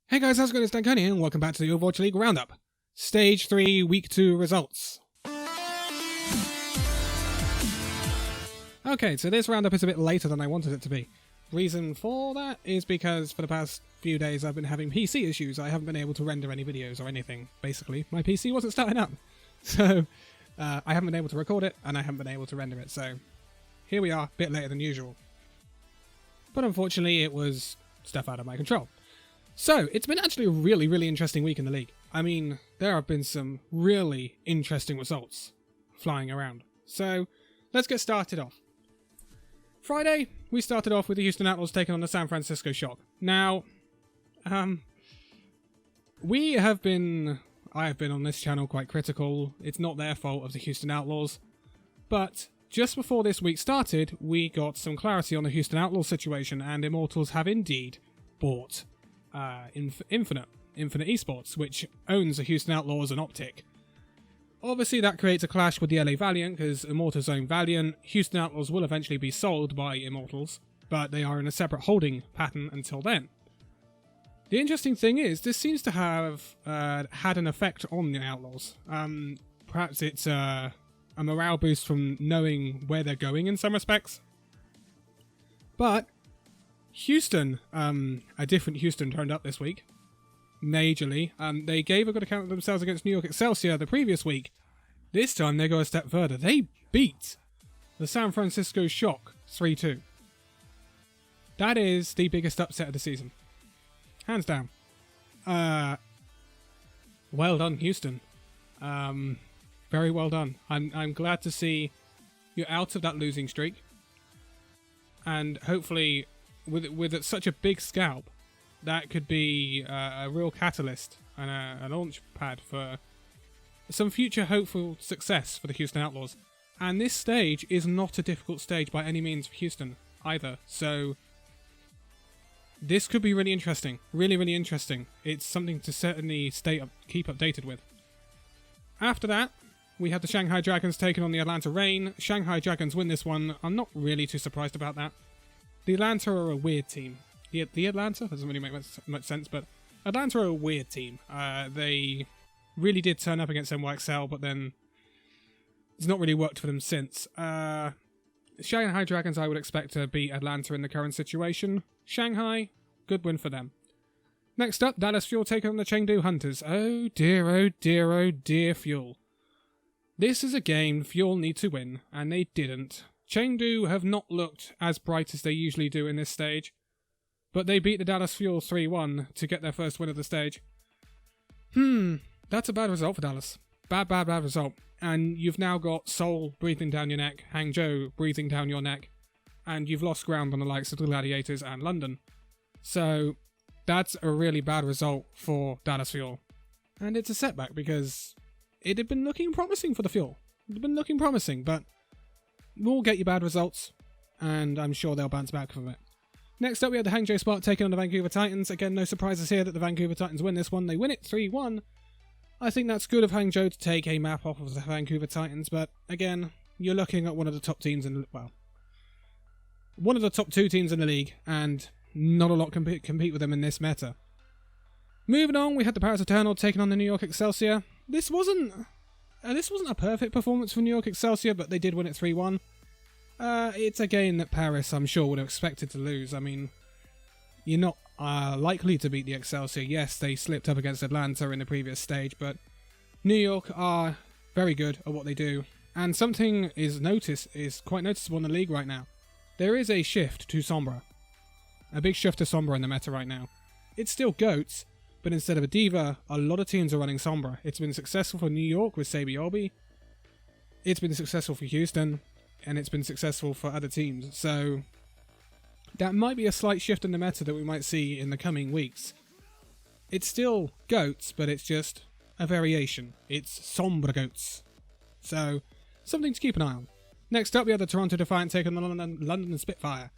Hey guys, how's it going? It's Danconia and welcome back to the Overwatch League Roundup. Stage 3, Week 2 results. Okay, so this roundup is a bit later than I wanted it to be. Reason for that is because for the past few days I've been having PC issues. I haven't been able to render any videos or anything, basically. My PC wasn't starting up. So, I haven't been able to record it and I haven't been able to render it. So, here we are, a bit later than usual. But unfortunately it was stuff out of my control. So, it's been actually a really interesting week in the league. I mean, there have been some really interesting results flying around. So, let's get started off. Friday, we started off with the Houston Outlaws taking on the San Francisco Shurk. Now, I have been on this channel quite critical. It's not their fault of the Houston Outlaws. But just before this week started, we got some clarity on the Houston Outlaws situation, and Immortals have indeed bought Infinite Esports, which owns the Houston Outlaws and Optic. Obviously that creates a clash with the LA Valiant, because Immortals own Valiant. Houston Outlaws will eventually be sold by Immortals, but they are in a separate holding pattern until then. The interesting thing is, this seems to have had an effect on the Outlaws. Perhaps it's a morale boost from knowing where they're going in some respects. But Houston, a different Houston turned up this week, majorly. They gave a good account of themselves against New York Excelsior the previous week. This time they go a step further. They beat the San Francisco Shurk 3-2. That is the biggest upset of the season. Hands down. Well done, Houston. Very well done. I'm glad to see you're out of that losing streak. And hopefully, with such a big scalp, that could be a real catalyst and a launch pad for some future hopeful success for the Houston Outlaws. And this stage is not a difficult stage by any means for Houston either, so this could be really interesting. Really interesting. It's something to certainly keep updated with. After that, we had the Shanghai Dragons taking on the Atlanta Reign. Shanghai Dragons win this one. I'm not really too surprised about that. The Atlanta are a weird team. The Atlanta doesn't really make much sense, but Atlanta are a weird team. They really did turn up against NYXL, but then it's not really worked for them since. Shanghai Dragons I would expect to beat Atlanta in the current situation. Shanghai, good win for them. Next up, Dallas Fuel taking on the Chengdu Hunters. Oh dear, Fuel. This is a game Fuel need to win, and they didn't. Chengdu have not looked as bright as they usually do in this stage, but they beat the Dallas Fuel 3-1 to get their first win of the stage. That's a bad result for Dallas. Bad result. And you've now got Seoul breathing down your neck, Hangzhou breathing down your neck, and you've lost ground on the likes of the Gladiators and London. So that's a really bad result for Dallas Fuel. And it's a setback because it had been looking promising for the Fuel. It had been looking promising, but we'll get you bad results, and I'm sure they'll bounce back from it. Next up, we had the Hangzhou Spark taking on the Vancouver Titans. Again, no surprises here that the Vancouver Titans win this one. They win it 3-1. I think that's good of Hangzhou to take a map off of the Vancouver Titans, but again, you're looking at one of the top teams one of the top 2 teams in the league, and not a lot compete with them in this meta. Moving on, we had the Paris Eternal taking on the New York Excelsior. This wasn't a perfect performance for New York Excelsior, but they did win it 3-1. It's a game that Paris, I'm sure, would have expected to lose. I mean, you're not likely to beat the Excelsior. Yes, they slipped up against Atlanta in the previous stage, but New York are very good at what they do. And something is quite noticeable in the league right now. There is a shift to Sombra. A big shift to Sombra in the meta right now. It's still GOATs, but instead of a diva, a lot of teams are running Sombra. It's been successful for New York with Sabi Obi. It's been successful for Houston, and it's been successful for other teams. So that might be a slight shift in the meta that we might see in the coming weeks. It's still GOATs, but it's just a variation. It's Sombra GOATs. So, something to keep an eye on. Next up, we had the Toronto Defiant taking on the London Spitfire.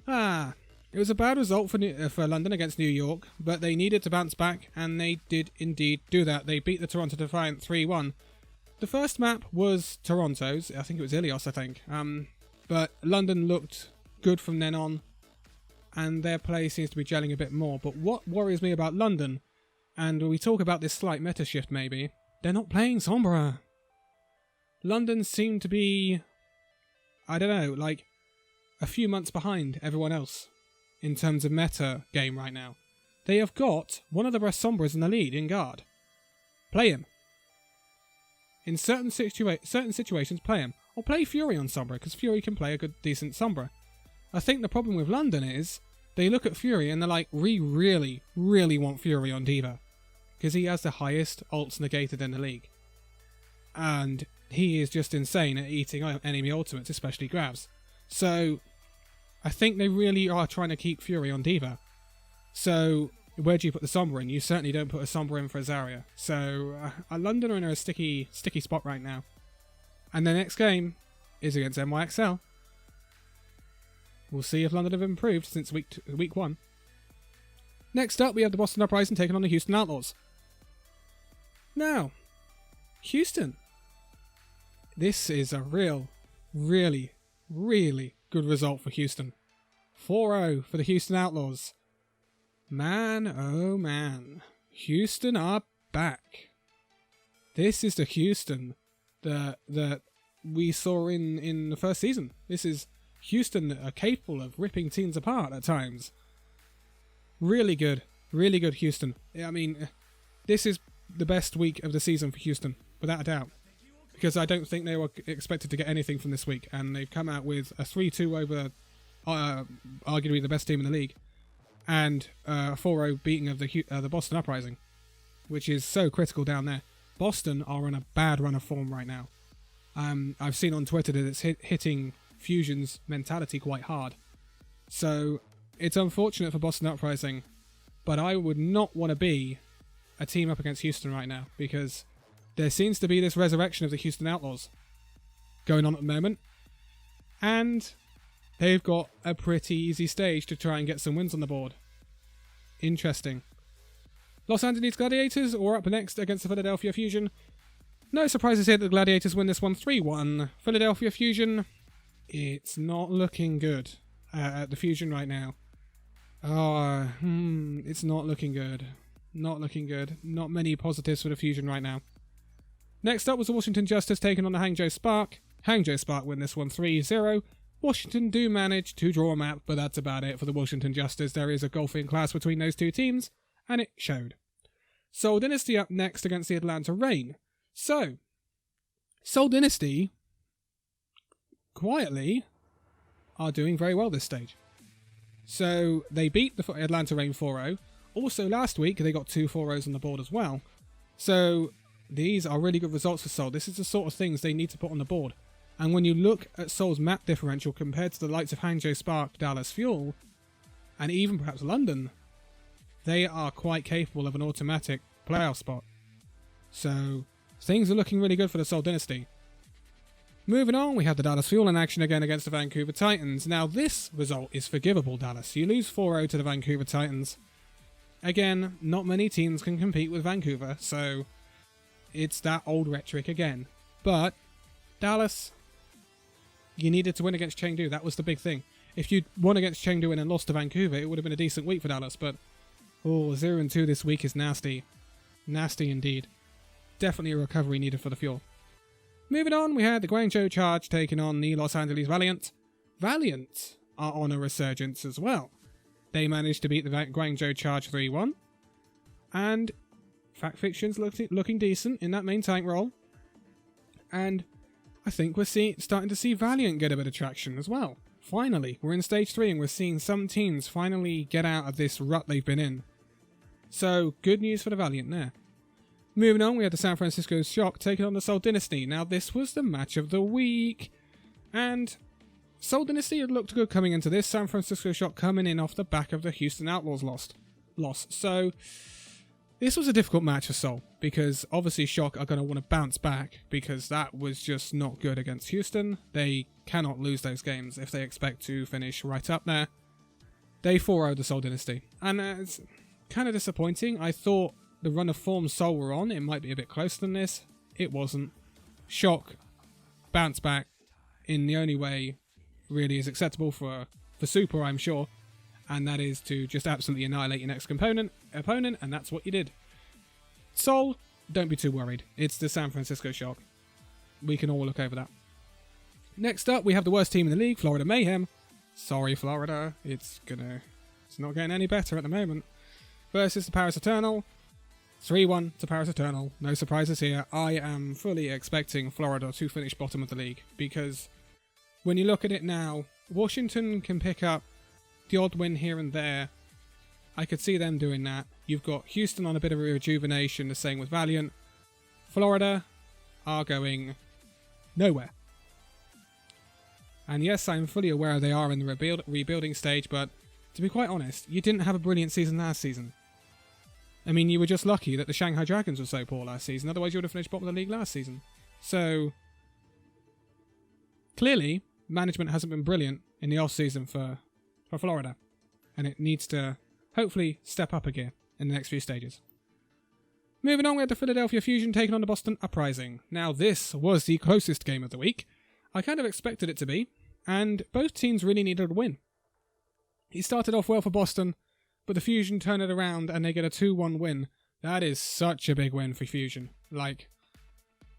It was a bad result for London against New York, but they needed to bounce back, and they did indeed do that. They beat the Toronto Defiant 3-1. The first map was Toronto's. I think it was Ilios, but London looked good from then on, and their play seems to be gelling a bit more. But what worries me about London, and we talk about this slight meta shift maybe, they're not playing Sombra. London seem to be, I don't know, like a few months behind everyone else in terms of meta game right now. They have got one of the best Sombras in the league in guard. Play him. In certain situations, play him. Or play Fury on Sombra, because Fury can play a good, decent Sombra. I think the problem with London is, they look at Fury and they're like, we really, really want Fury on D.Va. Because he has the highest ults negated in the league. And he is just insane at eating enemy ultimates, especially grabs. So, I think they really are trying to keep Fury on D.Va. So, where do you put the Sombra in? You certainly don't put a Sombra in for a Zarya. So, London are in a sticky spot right now. And the next game is against NYXL. We'll see if London have improved since week 1. Next up, we have the Boston Uprising taking on the Houston Outlaws. Now, Houston. This is a really good result for Houston. 4-0 for the Houston Outlaws. Man, oh man. Houston are back. This is the Houston that we saw in the first season. This is Houston that are capable of ripping teams apart at times. Really good Houston. I mean, this is the best week of the season for Houston, without a doubt. Because I don't think they were expected to get anything from this week, and they've come out with a 3-2 over arguably the best team in the league, and a 4-0 beating of the Boston Uprising, which is so critical down there. Boston are on a bad run of form right now. I've seen on Twitter that it's hitting Fusion's mentality quite hard. So it's unfortunate for Boston Uprising, but I would not want to be a team up against Houston right now, because there seems to be this resurrection of the Houston Outlaws going on at the moment, and they've got a pretty easy stage to try and get some wins on the board. Interesting. Los Angeles Gladiators are up next against the Philadelphia Fusion. No surprises here that the Gladiators win this one 3-1. Philadelphia Fusion, it's not looking good at the Fusion right now. It's not looking good. Not looking good. Not many positives for the Fusion right now. Next up was the Washington Justice taking on the Hangzhou Spark. Hangzhou Spark win this one 3-0. Washington do manage to draw a map, but that's about it for the Washington Justice. There is a golfing class between those two teams, and it showed. Seoul Dynasty up next against the Atlanta Reign. So, Seoul Dynasty, quietly, are doing very well this stage. So, they beat the Atlanta Reign 4-0. Also, last week, they got 2 4-0s on the board as well. So, these are really good results for Seoul. This is the sort of things they need to put on the board. And when you look at Seoul's map differential compared to the likes of Hangzhou Spark, Dallas Fuel, and even perhaps London, they are quite capable of an automatic playoff spot. So, things are looking really good for the Seoul Dynasty. Moving on, we have the Dallas Fuel in action again against the Vancouver Titans. Now, this result is forgivable, Dallas. You lose 4-0 to the Vancouver Titans. Again, not many teams can compete with Vancouver, so it's that old rhetoric again. But, Dallas, you needed to win against Chengdu. That was the big thing. If you'd won against Chengdu and then lost to Vancouver, it would have been a decent week for Dallas. But, 0-2 this week is nasty. Nasty indeed. Definitely a recovery needed for the Fuel. Moving on, we had the Guangzhou Charge taking on the Los Angeles Valiant. Valiant are on a resurgence as well. They managed to beat the Guangzhou Charge 3-1. And Fixtures looking decent in that main tank role. And I think we're starting to see Valiant get a bit of traction as well. Finally, we're in stage 3 and we're seeing some teams finally get out of this rut they've been in. So, good news for the Valiant there. Moving on, we had the San Francisco Shock taking on the Seoul Dynasty. Now, this was the match of the week. And Seoul Dynasty had looked good coming into this. San Francisco Shock coming in off the back of the Houston Outlaws loss. So, this was a difficult match for Seoul, because obviously Shock are going to want to bounce back, because that was just not good against Houston. They cannot lose those games if they expect to finish right up there. They 4-0'd the Seoul Dynasty. And it's kind of disappointing. I thought the run of form Seoul were on, it might be a bit closer than this. It wasn't. Shock bounced back in the only way really is acceptable for Super, I'm sure. and that is to just absolutely annihilate your next opponent, and that's what you did. Seoul, don't be too worried. It's the San Francisco Shurk. We can all look over that. Next up, we have the worst team in the league, Florida Mayhem. Sorry, Florida. It's not getting any better at the moment. Versus the Paris Eternal. 3-1 to Paris Eternal. No surprises here. I am fully expecting Florida to finish bottom of the league, because when you look at it now, Washington can pick up the odd win here and there. I could see them doing that. You've got Houston on a bit of a rejuvenation, the same with Valiant. Florida are going nowhere. And yes, I'm fully aware they are in the rebuilding stage, but to be quite honest, you didn't have a brilliant season last season. I mean, you were just lucky that the Shanghai Dragons were so poor last season, otherwise you would have finished bottom of the league last season. So, clearly, management hasn't been brilliant in the off-season for Florida, and it needs to hopefully step up a gear in the next few stages. Moving on, we had the Philadelphia Fusion taking on the Boston Uprising. Now, this was the closest game of the week. I kind of expected it to be, and both teams really needed a win. It started off well for Boston, but the Fusion turn it around and they get a 2-1 win. That is such a big win for Fusion. Like,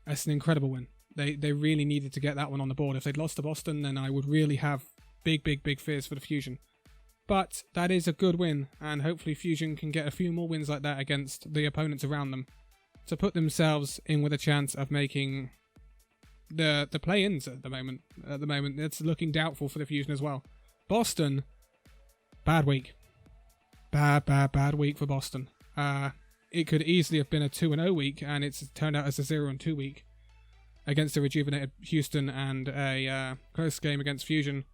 that's an incredible win. They really needed to get that one on the board. If they'd lost to Boston, then I would really have big fears for the Fusion. But that is a good win, and hopefully Fusion can get a few more wins like that against the opponents around them to put themselves in with a chance of making the play-ins at the moment. At the moment, it's looking doubtful for the Fusion as well. Boston, bad week. Bad week for Boston. It could easily have been a 2-0 week, and it's turned out as a 0-2 week against a rejuvenated Houston and a close game against Fusion.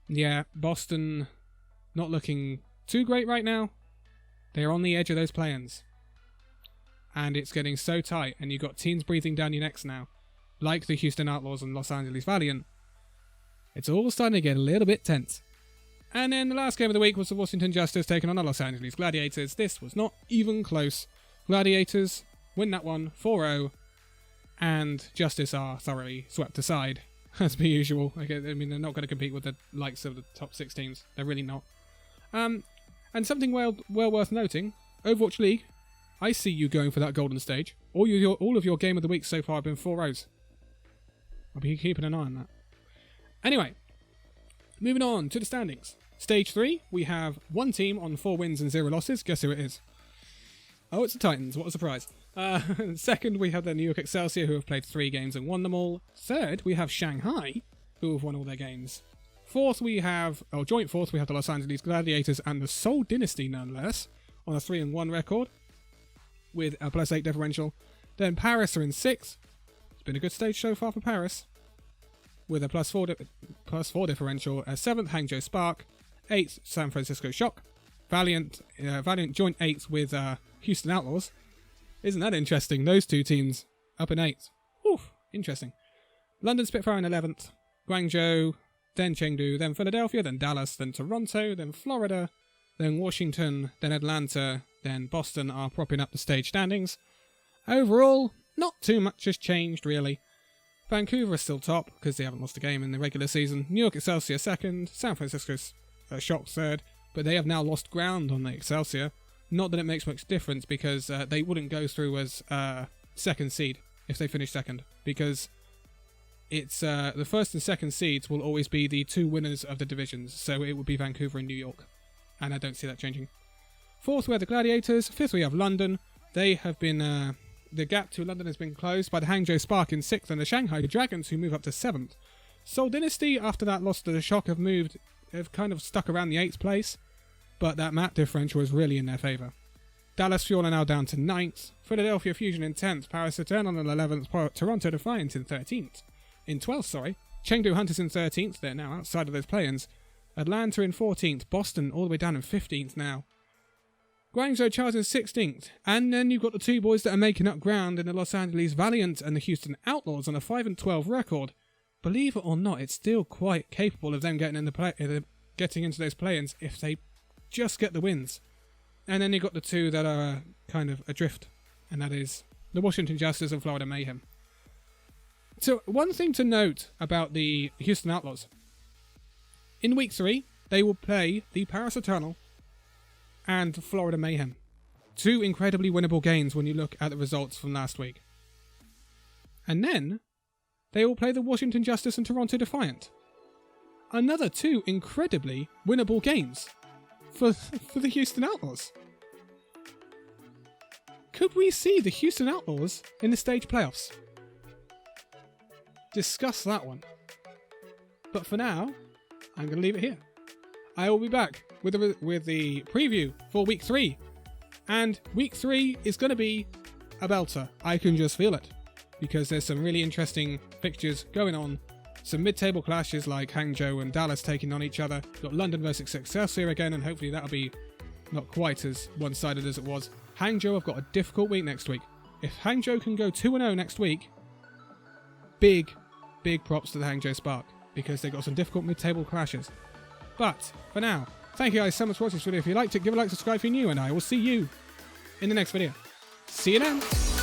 Yeah, Boston not looking too great right now. They're on the edge of those play-ins. And it's getting so tight, and you've got teams breathing down your necks now, like the Houston Outlaws and Los Angeles Valiant. It's all starting to get a little bit tense. And then the last game of the week was the Washington Justice taking on the Los Angeles Gladiators. This was not even close. Gladiators win that one 4-0, and Justice are thoroughly swept aside, as per usual. I mean, they're not going to compete with the likes of the top 6 teams. They're really not. And something well worth noting, Overwatch League, I see you going for that golden stage. All of your game of the week so far have been 4-0s. I'll be keeping an eye on that. Anyway, moving on to the standings. Stage 3, we have one team on 4 wins and 0 losses. Guess who it is? Oh, it's the Titans. What a surprise. Second, we have the New York Excelsior, who have played 3 games and won them all. Third, we have Shanghai, who have won all their games. Joint fourth, we have the Los Angeles Gladiators and the Seoul Dynasty, none less, on a 3-1 record with a +8 differential. Then Paris are in 6th. It's been a good stage so far for Paris, with a +4 differential. 7th, Hangzhou Spark. 8th, San Francisco Shock. Valiant joint 8th with Houston Outlaws. Isn't that interesting? Those two teams up in 8th. Oof, interesting. London Spitfire in 11th. Guangzhou, then Chengdu, then Philadelphia, then Dallas, then Toronto, then Florida, then Washington, then Atlanta, then Boston are propping up the stage standings. Overall, not too much has changed, really. Vancouver is still top, because they haven't lost a game in the regular season. New York Excelsior 2nd, San Francisco Shock 3rd, but they have now lost ground on the Excelsior. Not that it makes much difference, because they wouldn't go through as 2nd seed if they finish 2nd, because it's the 1st and 2nd seeds will always be the 2 winners of the divisions, so it would be Vancouver and New York, and I don't see that changing. 4th, we have the Gladiators. 5th, we have London. They have been the gap to London has been closed by the Hangzhou Spark in 6th and the Shanghai Dragons, who move up to 7th. Seoul Dynasty, after that loss to the Shock, have kind of stuck around the 8th place, but that map differential is really in their favour. Dallas Fuel are now down to 9th, Philadelphia Fusion in 10th, Paris Eternal in 11th, Toronto Defiant in 12th, Chengdu Hunters in 13th, they're now outside of those play-ins, Atlanta in 14th, Boston all the way down in 15th now, Guangzhou Chargers 16th, and then you've got the 2 boys that are making up ground in the Los Angeles Valiant and the Houston Outlaws on a 5-12 record. Believe it or not, it's still quite capable of them getting into those play-ins if they just get the wins. And then you've got the 2 that are kind of adrift, and that is the Washington Justice and Florida Mayhem. So one thing to note about the Houston Outlaws. In week 3, they will play the Paris Eternal and Florida Mayhem. 2 incredibly winnable games when you look at the results from last week. And then they will play the Washington Justice and Toronto Defiant. Another 2 incredibly winnable games for the Houston Outlaws. Could we see the Houston Outlaws in the stage playoffs? Discuss that one. But for now, I'm going to leave it here. I will be back with the preview for Week 3. And Week 3 is going to be a belter. I can just feel it. Because there's some really interesting fixtures going on. Some mid-table clashes like Hangzhou and Dallas taking on each other. Got London versus Excelsior again, and hopefully that'll be not quite as one-sided as it was. Hangzhou have got a difficult week next week. If Hangzhou can go 2-0 next week, big props to the Hangzhou Spark, because they've got some difficult mid-table clashes. But, for now, thank you guys so much for watching this video. If you liked it, give a like, subscribe if you're new, and I will see you in the next video. See you then!